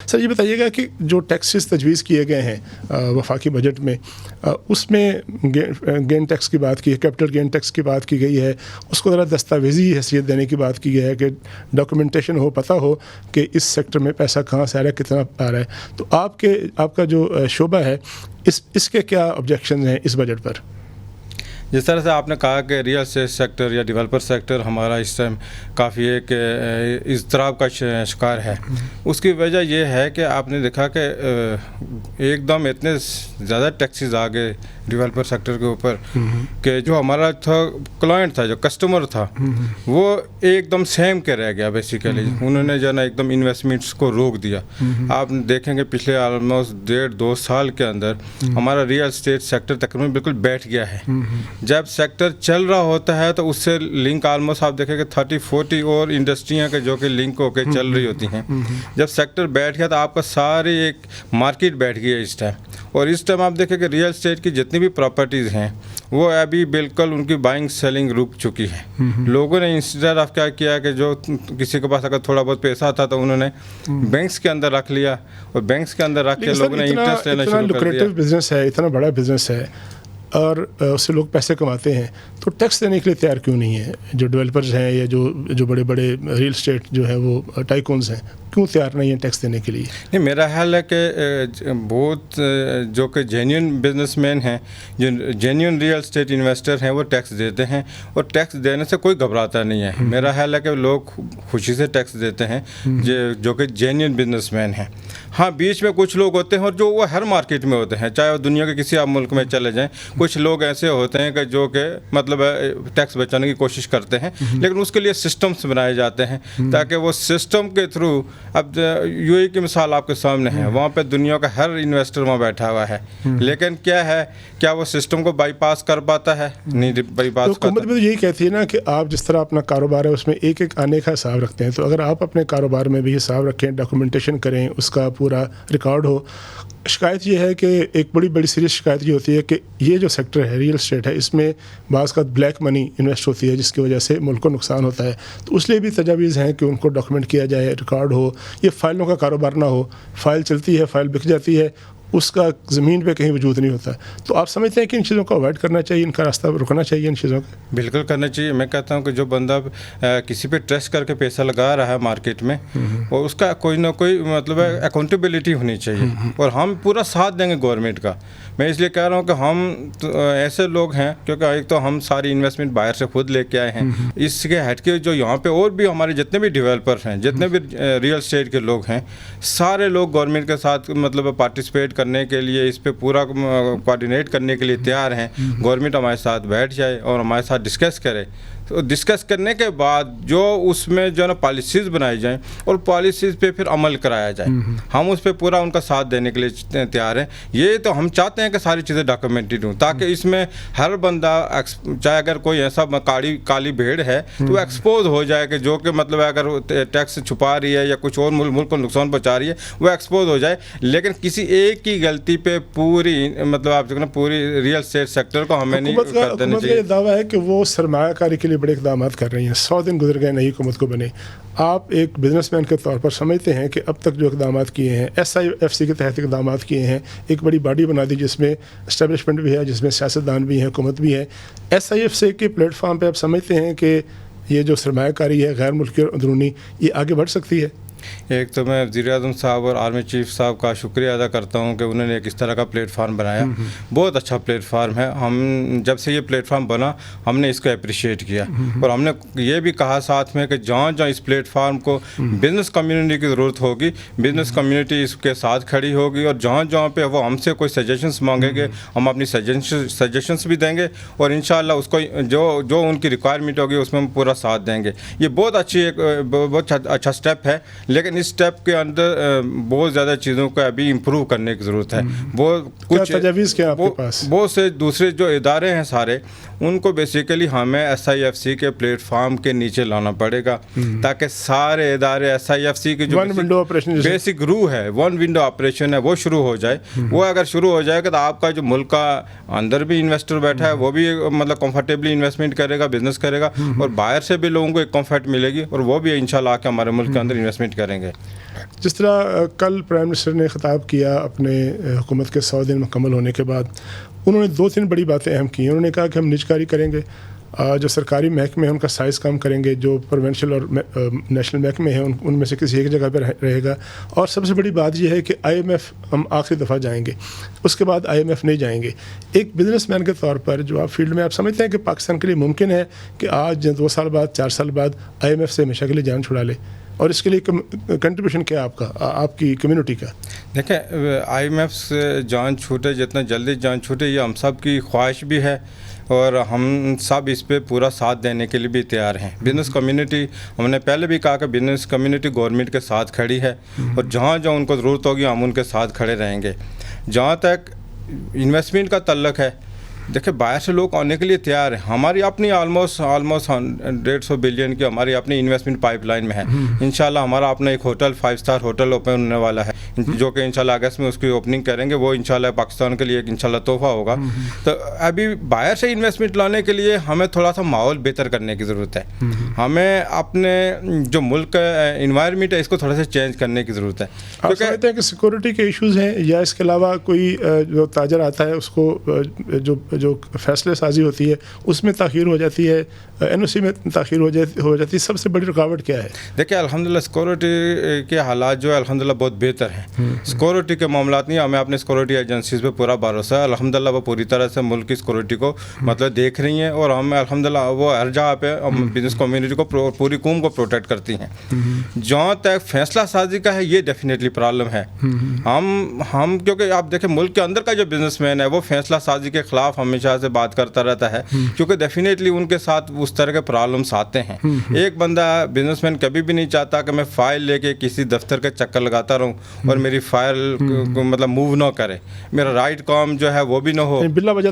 سر یہ بتائیے گا کہ جو ٹیکسز تجویز کیے گئے ہیں وفاقی بجٹ میں، اس میں گین ٹیکس کی بات کی ہے، کیپٹل گین ٹیکس کی بات کی گئی ہے، اس کو ذرا دستاویزی حیثیت دینے کی بات کی گئی ہے کہ ڈاکومنٹیشن ہو، پتہ ہو کہ اس سیکٹر میں پیسہ کہاں سے آ رہا ہے، کتنا آ رہا ہے. تو آپ کا جو شعبہ ہے اس کے کیا آبجیکشن ہیں اس بجٹ پر؟ جس طرح سے آپ نے کہا کہ ریئل اسٹیٹ سیکٹر یا ڈیولپر سیکٹر ہمارا اس ٹائم کافی ایک اضطراب کا شکار ہے، اس کی وجہ یہ ہے کہ آپ نے دیکھا کہ ایک دم اتنے زیادہ ٹیکسز آ گئے ڈیولپر سیکٹر کے اوپر کہ جو ہمارا کلائنٹ تھا، جو کسٹمر تھا، وہ ایک دم سیم کے رہ گیا. بیسیکلی انہوں نے جو ہے نا ایک دم انویسٹمنٹس کو روک دیا. آپ دیکھیں گے پچھلے آلموسٹ 1.5-2 سال کے اندر ہمارا ریئل اسٹیٹ سیکٹر تقریباً بالکل بیٹھ گیا ہے. جب سیکٹر چل رہا ہوتا ہے تو اس سے لنک آلموسٹ آپ دیکھیں کہ 30-40 اور انڈسٹریاں کے جو کہ لنک ہو کے چل رہی ہوتی ہیں. جب سیکٹر بیٹھ گیا تو آپ کا ساری ایک مارکیٹ بیٹھ گئی ہے اس ٹائم. اور اس ٹائم آپ دیکھیں کہ ریئل اسٹیٹ کی جتنی بھی پراپرٹیز ہیں وہ ابھی بالکل ان کی بائنگ سیلنگ رک چکی ہے. لوگوں نے انسٹیڈ آف کیا کیا کہ جو کسی کے پاس اگر تھوڑا بہت پیسہ تھا تو انہوں نے بینکس کے اندر رکھ لیا، اور بینکس کے اندر رکھ کے لوگوں نے انٹرسٹ لینا شروع کر دیا. بزنس ہے، اتنا بڑا بزنس ہے اور اس سے لوگ پیسے کماتے ہیں، تو ٹیکس دینے کے لیے تیار کیوں نہیں ہے؟ جو ڈیولپرز ہیں یا جو بڑے بڑے ریل اسٹیٹ جو ہیں وہ ٹائکونز ہیں، کیوں تیار نہیں ہیں ٹیکس دینے کے لیے؟ نہیں، میرا خیال ہے کہ بہت جو کہ جینیون بزنس مین ہیں، جو جینیون ریئل اسٹیٹ انویسٹر ہیں، وہ ٹیکس دیتے ہیں اور ٹیکس دینے سے کوئی گھبراتا نہیں ہے. میرا خیال ہے کہ لوگ خوشی سے ٹیکس دیتے ہیں جو کہ جینیون بزنس مین ہیں. ہاں، بیچ میں کچھ لوگ ہوتے ہیں اور جو وہ ہر مارکیٹ میں ہوتے ہیں، چاہے وہ دنیا کے کسی آپ ملک میں چلے جائیں، کچھ لوگ ایسے ہوتے ہیں کہ جو کہ مطلب ٹیکس بچانے کی کوشش کرتے ہیں، لیکن اس کے لیے سسٹمز بنائے جاتے ہیں تاکہ وہ سسٹم کے تھرو، اب یو اے کی مثال آپ کے سامنے ہے، وہاں پہ دنیا کا ہر انویسٹر وہاں بیٹھا ہوا ہے، لیکن کیا وہ سسٹم کو بائی پاس کر پاتا ہے؟ نہیں بائی پاس کرتا. حکومت بھی تو یہی کہتی ہے نا کہ آپ جس طرح اپنا کاروبار ہے اس میں ایک ایک آنے کا حساب رکھتے ہیں، تو اگر آپ اپنے کاروبار میں بھی حساب رکھیں، ڈاکومنٹیشن کریں، اس کا پورا ریکارڈ ہو. شکایت یہ ہے کہ ایک بڑی سیریس شکایت یہ ہوتی ہے کہ یہ جو سیکٹر ہے ریئل اسٹیٹ ہے، اس میں بعض کا بلیک منی انویسٹ ہوتی ہے جس کی وجہ سے ملک کو نقصان ہوتا ہے. تو اس لیے بھی تجاویز ہیں کہ ان کو ڈاکومنٹ کیا جائے، ریکارڈ ہو. یہ فائلوں کا کاروبار نہ ہو، فائل چلتی ہے، فائل بک جاتی ہے، اس کا زمین پہ کہیں وجود نہیں ہوتا. تو آپ سمجھتے ہیں کہ ان چیزوں کو اوائڈ کرنا چاہیے، ان کا راستہ رکنا چاہیے ان چیزوں کا؟ بالکل کرنا چاہیے. میں کہتا ہوں کہ جو بندہ کسی پہ ٹرسٹ کر کے پیسہ لگا رہا ہے مارکیٹ میں، اور اس کا کوئی نہ کوئی مطلب اکاؤنٹیبلٹی ہونی چاہیے، اور ہم پورا ساتھ دیں گے گورنمنٹ کا. میں اس لیے کہہ رہا ہوں کہ ہم ایسے لوگ ہیں، کیونکہ ایک تو ہم ساری انویسٹمنٹ باہر سے خود لے کے آئے ہیں. اس کے ہٹ کے جو یہاں پہ اور بھی ہمارے جتنے بھی ڈیولپر ہیں، جتنے بھی ریئل اسٹیٹ کے لوگ ہیں، سارے لوگ گورنمنٹ کے ساتھ مطلب پارٹیسپیٹ کرنے کے لیے، اس پہ پورا کوآرڈینیٹ کرنے کے لیے تیار ہیں. گورنمنٹ ہمارے ساتھ بیٹھ جائے اور ہمارے ساتھ ڈسکس کرے. تو ڈسکس کرنے کے بعد جو اس میں جو ہے نا پالیسیز بنائی جائیں اور پالیسیز پہ پھر عمل کرایا جائے. ہم اس پہ پورا ان کا ساتھ دینے کے لیے تیار ہیں. یہ تو ہم چاہتے ہیں کہ ساری چیزیں ڈاکومنٹڈ ہوں، تاکہ اس میں ہر بندہ، چاہے اگر کوئی ایسا کالی بھیڑ ہے تو وہ ایکسپوز ہو جائے کہ جو کہ مطلب اگر ٹیکس چھپا رہی ہے یا کچھ اور ملک کو نقصان پہنچا رہی ہے، وہ ایکسپوز ہو جائے. لیکن کسی ایک کی غلطی پہ پوری مطلب آپ دیکھنا پوری ریئل اسٹیٹ سیکٹر کو ہمیں نہیں کر دینا چاہیے. یہ دعویٰ ہے کہ وہ سرمایہ کاری کے لیے بڑے اقدامات کر رہی ہیں. 100 دن گزر گئے نئی حکومت کو بنے. آپ ایک بزنس مین کے طور پر سمجھتے ہیں کہ اب تک جو اقدامات کیے ہیں، SIFC کے تحت اقدامات کیے ہیں، ایک بڑی باڈی بنا دی جس میں اسٹیبلشمنٹ بھی ہے، جس میں سیاستدان بھی ہیں، حکومت بھی ہے. SIFC کے پلیٹ فارم پہ آپ سمجھتے ہیں کہ یہ جو سرمایہ کاری ہے غیر ملکی اور اندرونی، یہ آگے بڑھ سکتی ہے؟ ایک تو میں وزیر اعظم صاحب اور آرمی چیف صاحب کا شکریہ ادا کرتا ہوں کہ انہوں نے ایک اس طرح کا پلیٹ فارم بنایا. بہت اچھا پلیٹ فارم ہے. ہم جب سے یہ پلیٹ فارم بنا ہم نے اس کو اپریشیٹ کیا، اور ہم نے یہ بھی کہا ساتھ میں کہ جہاں اس پلیٹ فارم کو بزنس کمیونٹی کی ضرورت ہوگی، بزنس کمیونٹی اس کے ساتھ کھڑی ہوگی، اور جہاں پہ وہ ہم سے کوئی سجیشنس مانگیں گے ہم اپنی سجیشنس بھی دیں گے، اور انشاءاللہ اس کو جو ان کی ریکوائرمنٹ ہوگی اس میں ہم پورا ساتھ دیں گے. یہ بہت اچھا اسٹیپ ہے، لیکن اس اسٹیپ کے اندر بہت زیادہ چیزوں کو ابھی امپروو کرنے کی ضرورت ہے. کچھ تجاویز کیا آپ کے پاس؟ بہت سے دوسرے جو ادارے ہیں سارے، ان کو بیسیکلی ہمیں SIFC کے پلیٹ فارم کے نیچے لانا پڑے گا، تاکہ سارے ادارے SIFC کی جو بیسک روح ہے، ون ونڈو آپریشن ہے، وہ شروع ہو جائے. وہ اگر شروع ہو جائے گا تو آپ کا جو ملک کا اندر بھی انویسٹر بیٹھا ہے وہ بھی مطلب کمفرٹیبلی انویسٹمنٹ کرے گا، بزنس کرے گا، اور باہر سے بھی لوگوں کو ایک کمفرٹ ملے گی، اور وہ بھی انشاءاللہ آ کے ہمارے ملک کے اندر انویسٹمنٹ کریں گے. جس طرح کل پرائم منسٹر نے خطاب کیا اپنے حکومت کے 100 دن مکمل ہونے کے بعد, انہوں نے 2-3 بڑی باتیں اہم کی ہیں. انہوں نے کہا کہ ہم نجکاری کریں گے, جو سرکاری محکمے ہیں ان کا سائز کم کریں گے, جو پروونشل اور نیشنل محکمے ہیں ان میں سے کسی ایک جگہ پہ رہے گا, اور سب سے بڑی بات یہ ہے کہ IMF ہم آخری دفعہ جائیں گے, اس کے بعد IMF نہیں جائیں گے. ایک بزنس مین کے طور پر جو آپ فیلڈ میں آپ سمجھتے ہیں کہ پاکستان کے لیے ممکن ہے کہ آج 2 سال بعد 4 سال بعد IMF سے ہمیشہ کے لیے جان چھڑا لے, اور اس کے لیے کنٹریبیوشن کیا آپ کا, آپ کی کمیونٹی کا؟ دیکھیں IMF سے جان چھوٹے, جتنا جلدی جان چھوٹے, یہ ہم سب کی خواہش بھی ہے اور ہم سب اس پہ پورا ساتھ دینے کے لیے بھی تیار ہیں. بزنس کمیونٹی, ہم نے پہلے بھی کہا کہ بزنس کمیونٹی گورنمنٹ کے ساتھ کھڑی ہے, اور جہاں جہاں ان کو ضرورت ہوگی ہم ان کے ساتھ کھڑے رہیں گے. جہاں تک انویسٹمنٹ کا تعلق ہے, دیکھیں باہر سے لوگ آنے کے لیے تیار ہیں. ہماری اپنی آلموسٹ 150 بلین کی ہماری اپنی انویسٹمنٹ پائپ لائن میں ہے. انشاءاللہ ہمارا اپنا ایک ہوٹل 5 اسٹار ہوٹل اوپن ہونے والا ہے, جو کہ انشاءاللہ اگست میں اس کی اوپننگ کریں گے. وہ انشاءاللہ پاکستان کے لیے ایک انشاءاللہ تحفہ ہوگا. تو ابھی باہر سے انویسٹمنٹ لانے کے لیے ہمیں تھوڑا سا ماحول بہتر کرنے کی ضرورت ہے. ہمیں اپنے جو ملک کا انوائرمنٹ ہے اس کو تھوڑا سا چینج کرنے کی ضرورت ہے. آپ سمجھتے ہیں کہ سیکورٹی کے ایشوز ہیں, یا اس کے علاوہ کوئی جو تاجر آتا ہے اس کو جو فیصلے سازی ہوتی ہے اس میں تاخیر ہو جاتی ہے, NOC میں تاخیر ہو جاتی ہے, سب سے بڑی رکاوٹ کیا ہے؟ دیکھیں الحمدللہ سیکورٹی کے حالات جو ہے الحمدللہ بہت بہتر ہیں. سیکورٹی کے معاملات نہیں, ہمیں اپنے سیکورٹی ایجنسیز پہ پورا بھروسہ ہے. الحمدللہ وہ پوری طرح سے ملک کی سیکورٹی کو مطلب دیکھ رہی ہیں, اور ہم الحمدللہ وہ ہر جگہ پہ بزنس کمیونٹی کو پوری قوم کو پروٹیکٹ کرتی ہیں. جہاں تک فیصلہ سازی کا ہے, یہ ڈیفینیٹلی پرابلم ہے. ہم کیونکہ آپ دیکھیں ملک کے اندر کا جو بزنس مین ہے وہ فیصلہ سازی کے خلاف ہمیشہ سے بات کرتا رہتا ہے, کیونکہ ڈیفینیٹلی ان کے ساتھ اس طرح کے پرابلمس آتے ہیں. ایک بندہ بزنس مین کبھی بھی نہیں چاہتا کہ میں فائل لے کے کسی دفتر کے چکر لگاتا رہوں اور میری فائل مطلب موو نہ کرے, میرا رائٹ کام جو ہے وہ بھی نہ ہو, بلا وجہ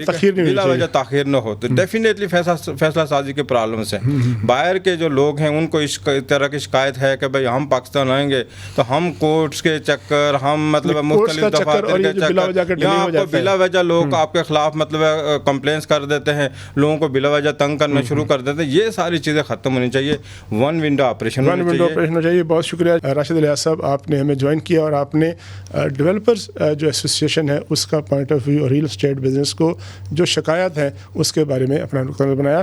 تاخیر نہ ہو. تو ڈیفینیٹلی فیصلہ سازی کے پرابلمس ہیں. باہر کے جو لوگ ہیں ان کو اس طرح کی شکایت ہے کہ بھائی ہم پاکستان آئیں گے تو ہم کورٹس کے چکر, ہم مطلب مختلف دفاتر کے چکر, یہاں آپ کو بلا وجہ لوگ آپ کے خلاف مطلب کمپلینس کر دیتے ہیں, لوگوں کو بلا وجہ تنگ کرنا شروع کر دیتے ہیں. یہ ساری چیزیں ختم ہونی چاہیے. ون ونڈو آپریشن ہونا چاہیے. بہت شکریہ راشد الیاس صاحب, آپ نے ہمیں جوائن کیا اور آپ نے ڈیولپرز جو ایسوسیشن ہے اس کا پوائنٹ آف ویو اور ریئل اسٹیٹ بزنس کو جو شکایات ہیں اس کے بارے میں اپنا نقطہ نظر بنایا.